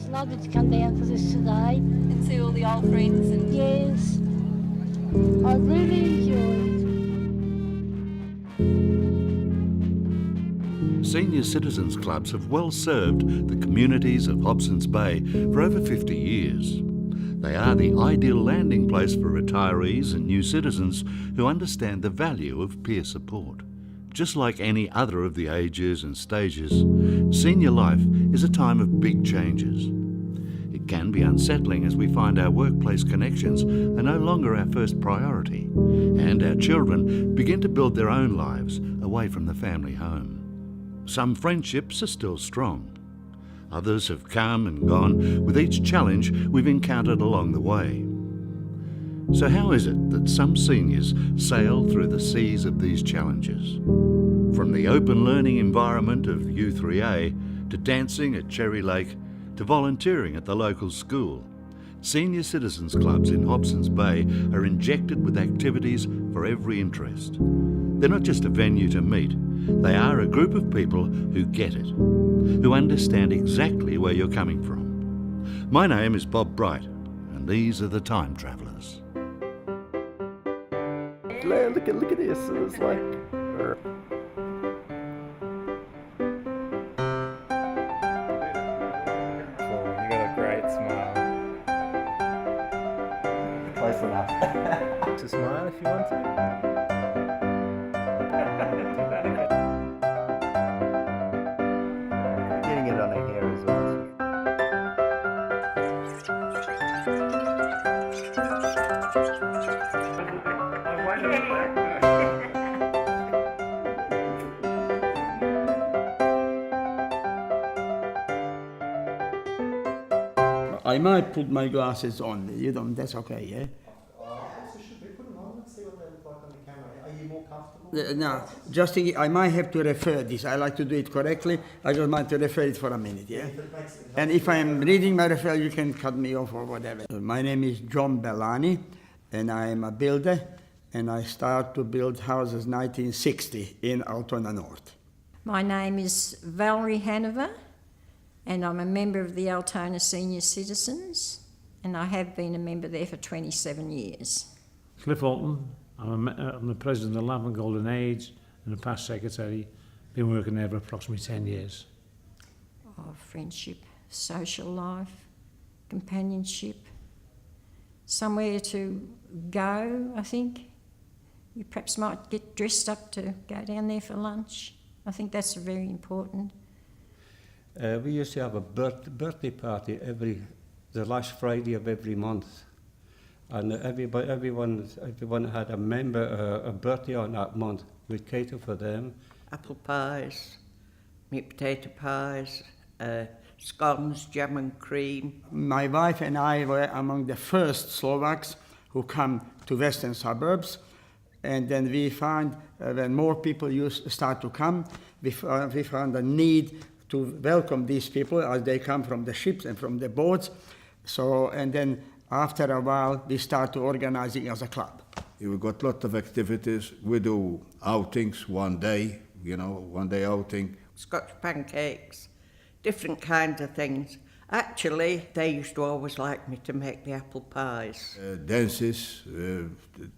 It's lovely to come down for this today. And see all the old friends. And yes, I really enjoyed it. Senior citizens clubs have well served the communities of Hobsons Bay for over 50 years. They are the ideal landing place for retirees and new citizens who understand the value of peer support. Just like any other of the ages and stages, senior life is a time of big changes. It can be unsettling as we find our workplace connections are no longer our first priority, and our children begin to build their own lives away from the family home. Some friendships are still strong. Others have come and gone with each challenge we've encountered along the way. So how is it that some seniors sail through the seas of these challenges? From the open learning environment of U3A, to dancing at Cherry Lake, to volunteering at the local school, senior citizens clubs in Hobsons Bay are injected with activities for every interest. They're not just a venue to meet, they are a group of people who get it, who understand exactly where you're coming from. My name is Bob Bright, and these are the Time Travellers. Look at this, it's like... You got a great smile. Close enough. To smile if you want to. Getting it on her hair as well. I might put my glasses on. You don't. That's okay, yeah. Should we put them on and see what they look like on the camera? Are you more comfortable? No, just thinking, I might have to refer this. I like to do it correctly. I just want to refer it for a minute, yeah. And if I am reading my referral, you can cut me off or whatever. My name is John Bellani, and I am a builder. And I started to build houses 1960 in Altona North. My name is Valerie Hanover, and I'm a member of the Altona Senior Citizens, and I have been a member there for 27 years. Cliff Alton, I'm the president of the Laverton Golden Age and the past secretary. Been working there for approximately 10 years. Oh, friendship, social life, companionship, somewhere to go, I think. You perhaps might get dressed up to go down there for lunch. I think that's very important. We used to have a birthday party the last Friday of every month, and everyone had a member a birthday on that month. We'd cater for them. Apple pies, meat potato pies, scones, jam and cream. My wife and I were among the first Slovaks who come to western suburbs, and then we found when more people start to come, we found a need to welcome these people as they come from the ships and from the boats. So, and then after a while, we start to organizing as a club. We've got a lot of activities. We do outings one day outing. Scotch pancakes, different kinds of things. Actually, they used to always like me to make the apple pies. Dances,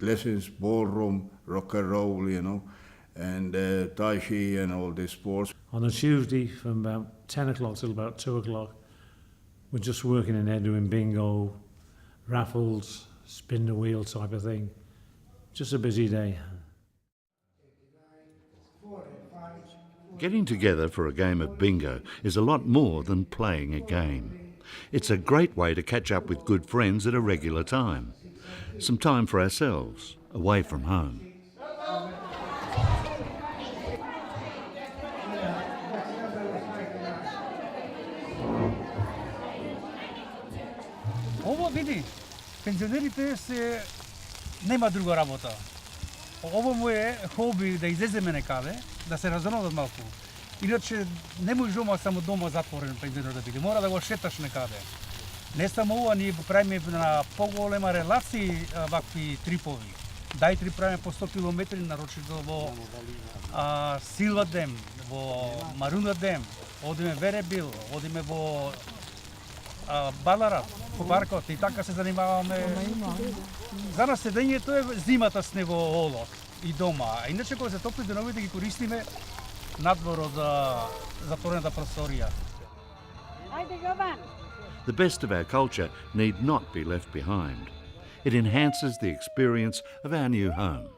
lessons, ballroom, rock and roll, and Tai Chi and all these sports. On a Tuesday from about 10 o'clock till about 2 o'clock, we're just working in there doing bingo, raffles, spin the wheel type of thing. Just a busy day. Getting together for a game of bingo is a lot more than playing a game. It's a great way to catch up with good friends at a regular time. Some time for ourselves, away from home. Ovo vidi, penzionerите нема друга работа. Ovo mu je hobi da izlezeme nekade, da se razonovat малку. Иначе не можеш само дома затворен пензионер да биде. Мора да го шеташ некаде. Не само ова, ние правиме на поголема релации вакви трипови. Дај три правиме по 100 километри, нарочито во Силвадем, во Марунадем, одиме Веребил, одиме во Balara, Barkot, i така се занимаваме. За нас седењето е зимата сне во олот и дома. А иначе кога се топли деновите ги користиме надвор од затворената просторија. The best of our culture need not be left behind. It enhances the experience of our new home.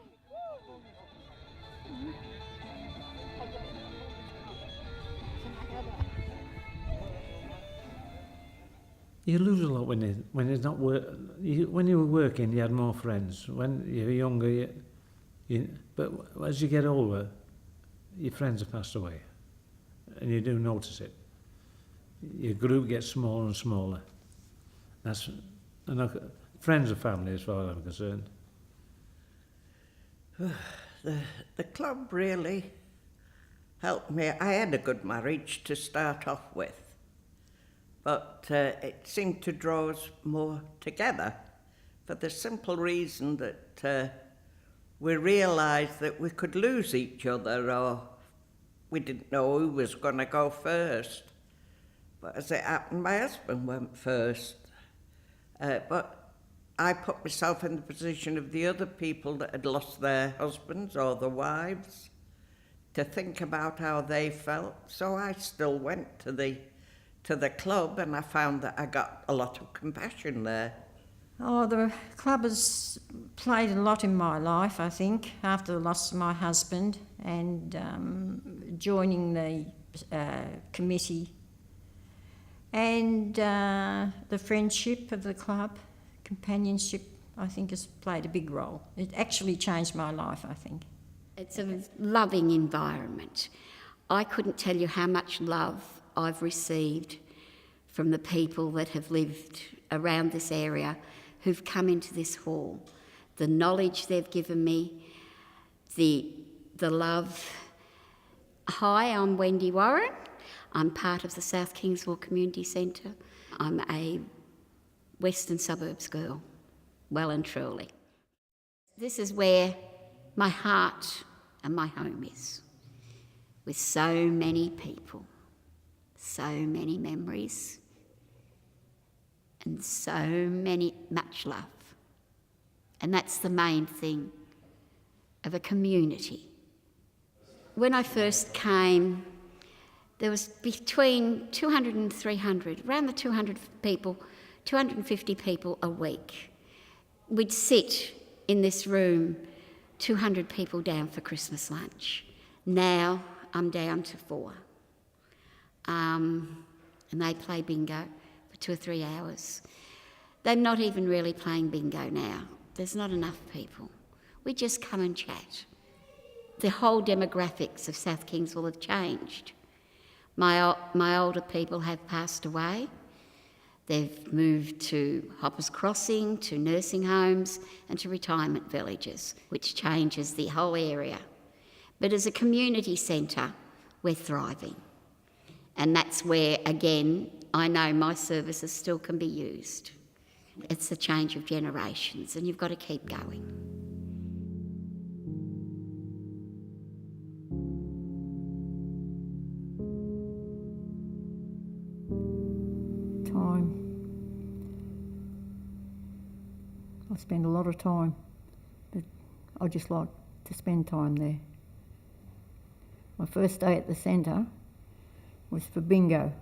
You lose a lot when it's not work. When you were working, you had more friends. When you were younger, but as you get older, your friends have passed away, and you do notice it. Your group gets smaller and smaller. Friends are family as far as I'm concerned. The club really helped me. I had a good marriage to start off with, but it seemed to draw us more together for the simple reason that we realised that we could lose each other, or we didn't know who was going to go first. But as it happened, my husband went first. But I put myself in the position of the other people that had lost their husbands or their wives to think about how they felt. So I still went to the club, and I found that I got a lot of compassion there. Oh, the club has played a lot in my life, I think, after the loss of my husband, and joining the committee, and the friendship of the club, companionship, I think has played a big role. It actually changed my life, I think. It's a loving environment. I couldn't tell you how much love I've received from the people that have lived around this area who've come into this hall. The knowledge they've given me, the love. Hi, I'm Wendy Warren. I'm part of the South Kingsville Community Centre. I'm a Western Suburbs girl, well and truly. This is where my heart and my home is, with so many people, so many memories, and so much love. And that's the main thing of a community. When I first came, there was between 200 and 300, around the 200 people, 250 people a week. We'd sit in this room, 200 people down for Christmas lunch. Now I'm down to 4. And they play bingo for 2 or 3 hours. They're not even really playing bingo now. There's not enough people. We just come and chat. The whole demographics of South Kingsville have changed. My older people have passed away. They've moved to Hoppers Crossing, to nursing homes and to retirement villages, which changes the whole area. But as a community centre, we're thriving. And that's where, again, I know my services still can be used. It's the change of generations, and you've got to keep going. Time. I spend a lot of time, but I just like to spend time there. My first day at the centre was for bingo.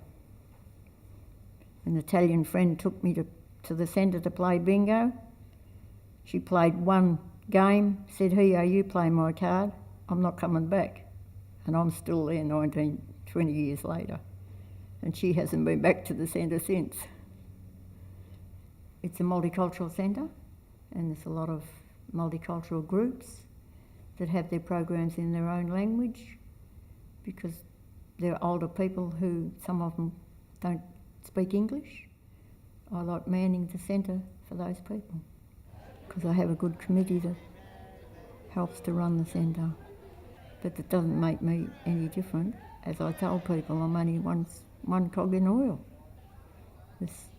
An Italian friend took me to the centre to play bingo. She played one game, said, "Here, you play my card, I'm not coming back." And I'm still there 20 years later. And she hasn't been back to the centre since. It's a multicultural centre, and there's a lot of multicultural groups that have their programs in their own language, because there are older people who, some of them don't speak English. I like manning the centre for those people, because I have a good committee that helps to run the centre. But it doesn't make me any different. As I tell people, I'm only one cog in a wheel. There's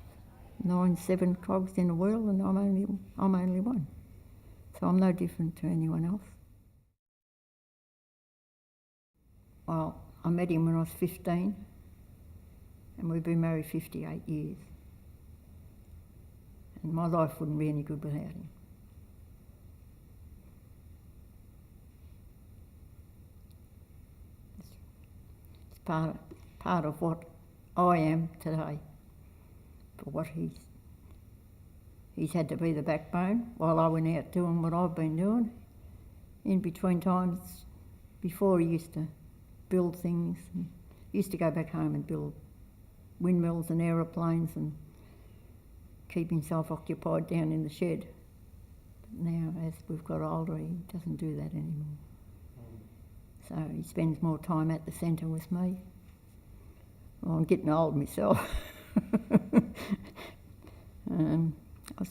7 cogs in a wheel, and I'm only one. So I'm no different to anyone else. Well, I met him when I was 15, and we've been married 58 years. And my life wouldn't be any good without him. It's part of what I am today, for what he's had to be the backbone while I went out doing what I've been doing. In between times, before he used to build things, and he used to go back home and build windmills and aeroplanes and keep himself occupied down in the shed. But now, as we've got older, he doesn't do that anymore. So he spends more time at the centre with me. Well, I'm getting old myself. I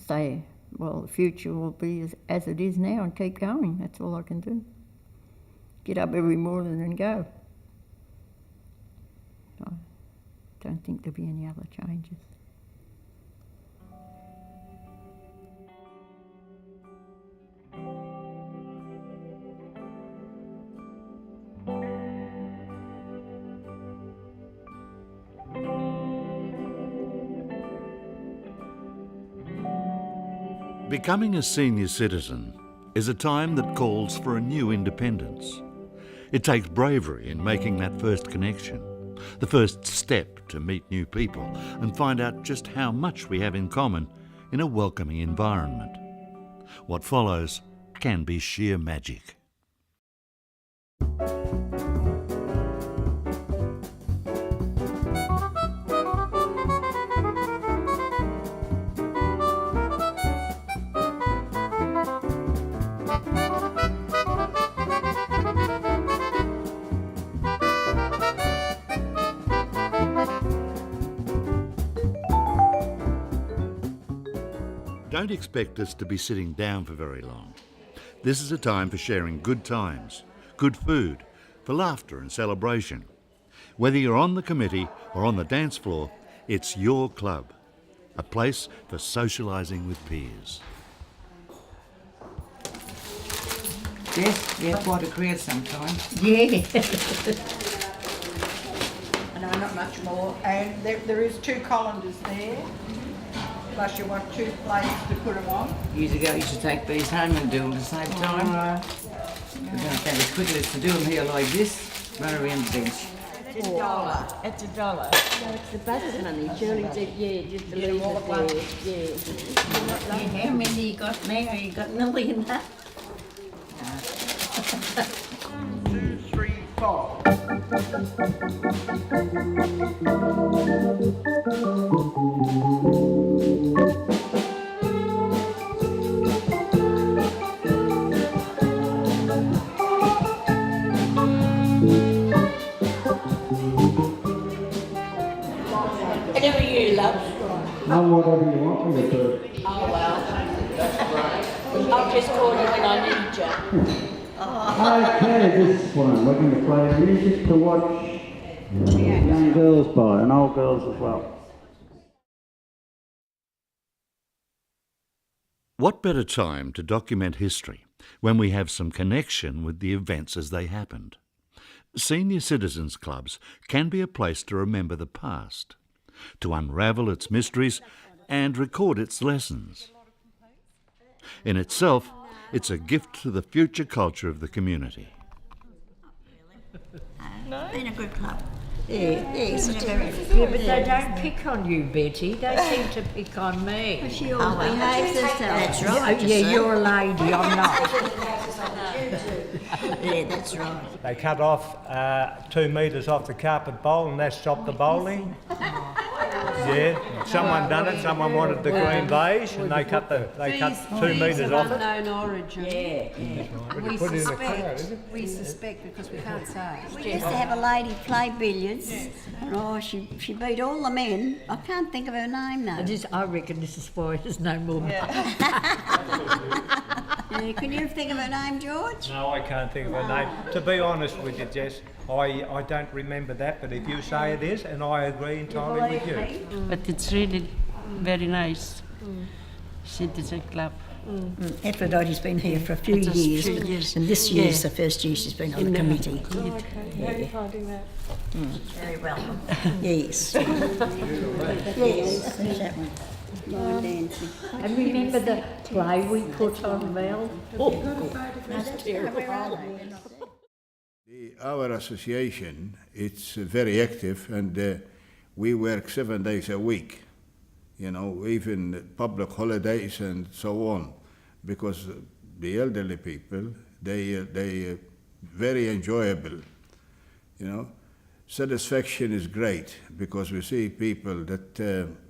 say, well, the future will be as it is now and keep going. That's all I can do. Get up every morning and go. I don't think there'll be any other changes. Becoming a senior citizen is a time that calls for a new independence. It takes bravery in making that first connection, the first step to meet new people and find out just how much we have in common in a welcoming environment. What follows can be sheer magic. Don't expect us to be sitting down for very long. This is a time for sharing good times, good food, for laughter and celebration. Whether you're on the committee or on the dance floor, it's your club, a place for socialising with peers. Yes, yeah, quite a crowd sometimes. Yeah. I know, not much more. And there is 2 colanders there. Plus you want 2 plates to put them on. Years ago, I used to take these home and do them at the same time. We don't have as quickly as to do them here like this, run around the bench. It's $1. It's $1. No, it's the bus money. Surely, just to leave it there. Yeah, how many you got now? You got nearly enough. 2, 3, 4. Whatever you love. Now whatever you want me to do. Oh well. I'll just call you when I need you. Okay, this one, we're going to play music to watch young girls by, and old girls as well. What better time to document history when we have some connection with the events as they happened? Senior citizens clubs can be a place to remember the past, to unravel its mysteries and record its lessons. In itself, it's a gift to the future culture of the community. Been a good club. Yes, terrific. Yeah, but they don't pick on you, Betty. They seem to pick on me. She always behaves herself. That's right. Yeah, you're a lady, I'm not. Yeah, that's right. They cut off 2 metres off the carpet bowl and that stopped the bowling. Yeah, someone done it, someone wanted the green beige and they cut 2 metres off it. Unknown origin. Yeah. We suspect because we can't say. We used to have a lady play billiards. Oh, she beat all the men. I can't think of her name now. I reckon this is why there's no more. Can you think of her name, George? No, I can't think of her name. To be honest with you, Jess, I don't remember that, but if you say it is, and I agree entirely with you. But it's really very nice. Citizen club. Aphrodite's been here for a few years, and this year is the first year she's been on the committee. Very well. Yes. Yes, there's that one. Line dancing. And remember the play we put on, Mel? That's terrible. Our association, it's very active, and we work 7 days a week, you know, even public holidays and so on, because the elderly people, they very enjoyable, you know. Satisfaction is great, because we see people that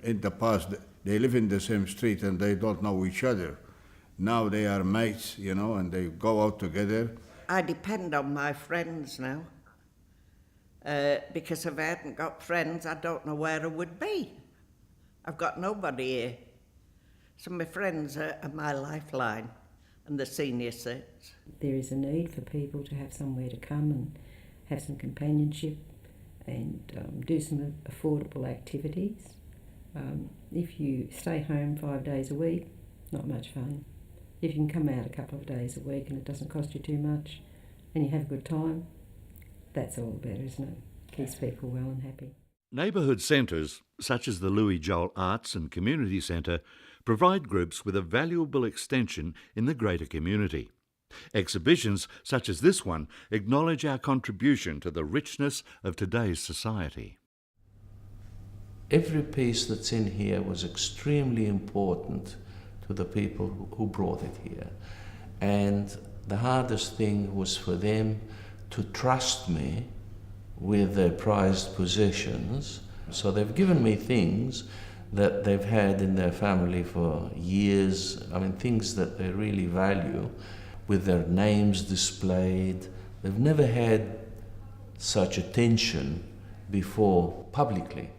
in the past, they live in the same street and they don't know each other. Now they are mates, you know, and they go out together. I depend on my friends now, because if I hadn't got friends, I don't know where I would be. I've got nobody here. So my friends are my lifeline, and the senior sets. There is a need for people to have somewhere to come and have some companionship and do some affordable activities. If you stay home 5 days a week, not much fun. If you can come out a couple of days a week and it doesn't cost you too much and you have a good time, that's all the better, isn't it? Keeps people well and happy. Neighbourhood centres, such as the Louis Joel Arts and Community Centre, provide groups with a valuable extension in the greater community. Exhibitions such as this one acknowledge our contribution to the richness of today's society. Every piece that's in here was extremely important to the people who brought it here. And the hardest thing was for them to trust me with their prized possessions. So they've given me things that they've had in their family for years, I mean things that they really value, with their names displayed. They've never had such attention before publicly.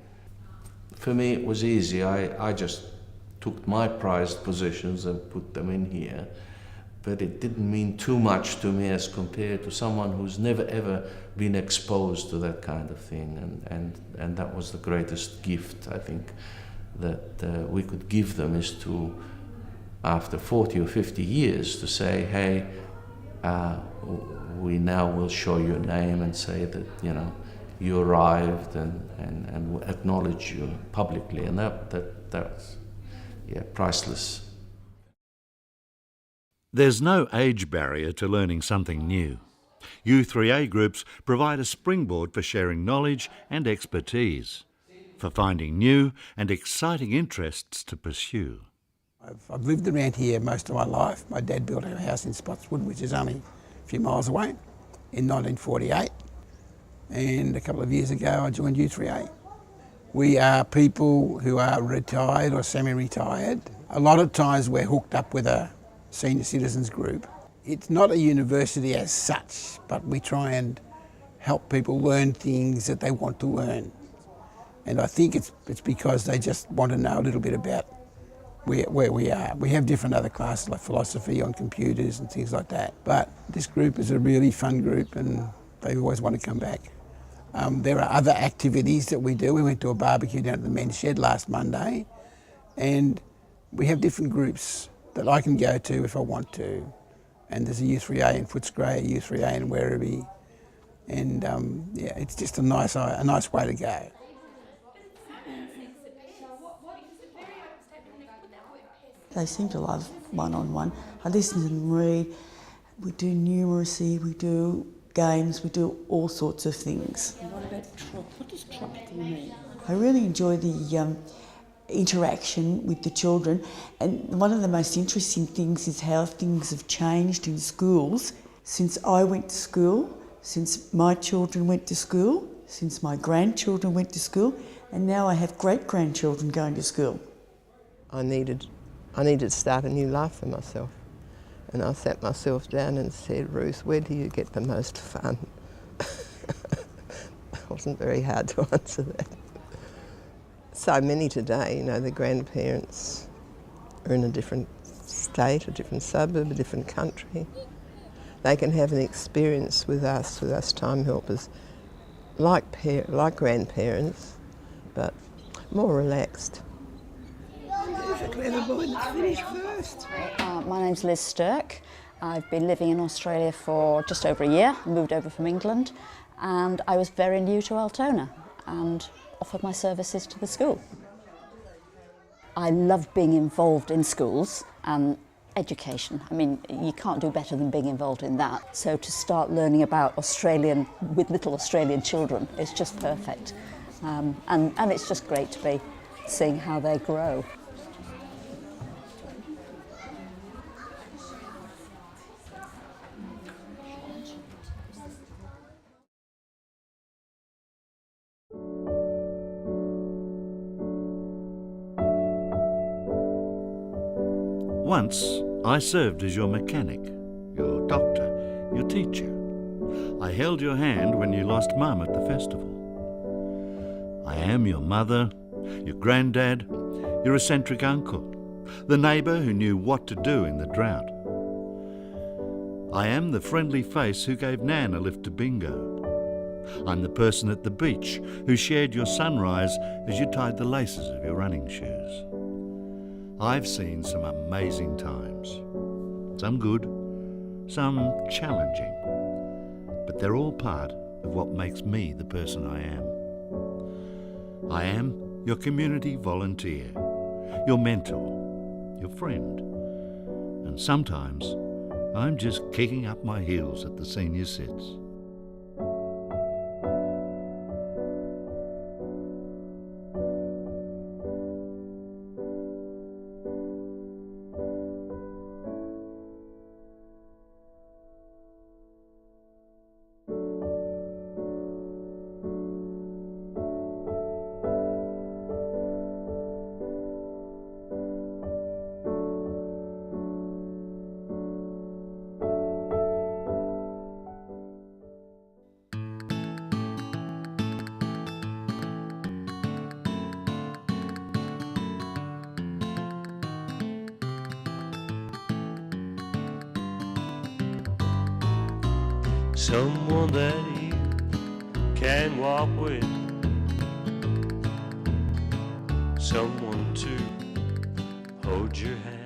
For me it was easy, I just took my prized possessions and put them in here, but it didn't mean too much to me as compared to someone who's never ever been exposed to that kind of thing, and that was the greatest gift, I think, that we could give them, is to, after 40 or 50 years, to say, hey, we now will show your name and say that, you know, you arrived, and we'll acknowledge you publicly, and that's priceless. There's no age barrier to learning something new. U3A groups provide a springboard for sharing knowledge and expertise, for finding new and exciting interests to pursue. I've lived around here most of my life. My dad built a house in Spotswood, which is only a few miles away, in 1948. And a couple of years ago I joined U3A. We are people who are retired or semi-retired. A lot of times we're hooked up with a senior citizens group. It's not a university as such, but we try and help people learn things that they want to learn. And I think it's because they just want to know a little bit about where we are. We have different other classes like philosophy on computers and things like that. But this group is a really fun group and they always want to come back. There are other activities that we do. We went to a barbecue down at the men's shed last Monday, and we have different groups that I can go to if I want to. And there's a U3A in Footscray, a U3A in Werribee, and yeah, it's just a nice way to go. They seem to love one-on-one. I listen to them read. We do numeracy, we do games, we do all sorts of things. And what about trop? What does trop mean? I really enjoy the interaction with the children, and one of the most interesting things is how things have changed in schools since I went to school, since my children went to school, since my grandchildren went to school, and now I have great-grandchildren going to school. I needed to start a new life for myself. And I sat myself down and said, Ruth, where do you get the most fun? It wasn't very hard to answer that. So many today, you know, the grandparents are in a different state, a different suburb, a different country. They can have an experience with us time helpers, like grandparents, but more relaxed. My name's Liz Stirk. I've been living in Australia for just over a year. I moved over from England, and I was very new to Altona and offered my services to the school. I love being involved in schools and education. I mean, you can't do better than being involved in that. So to start learning about Australian, with little Australian children, is just perfect. And it's just great to be seeing how they grow. Once, I served as your mechanic, your doctor, your teacher. I held your hand when you lost Mum at the festival. I am your mother, your granddad, your eccentric uncle, the neighbour who knew what to do in the drought. I am the friendly face who gave Nan a lift to bingo. I'm the person at the beach who shared your sunrise as you tied the laces of your running shoes. I've seen some amazing times. Some good, some challenging. But they're all part of what makes me the person I am. I am your community volunteer, your mentor, your friend. And sometimes I'm just kicking up my heels at the senior sits. Someone that you can walk with, someone to hold your hand.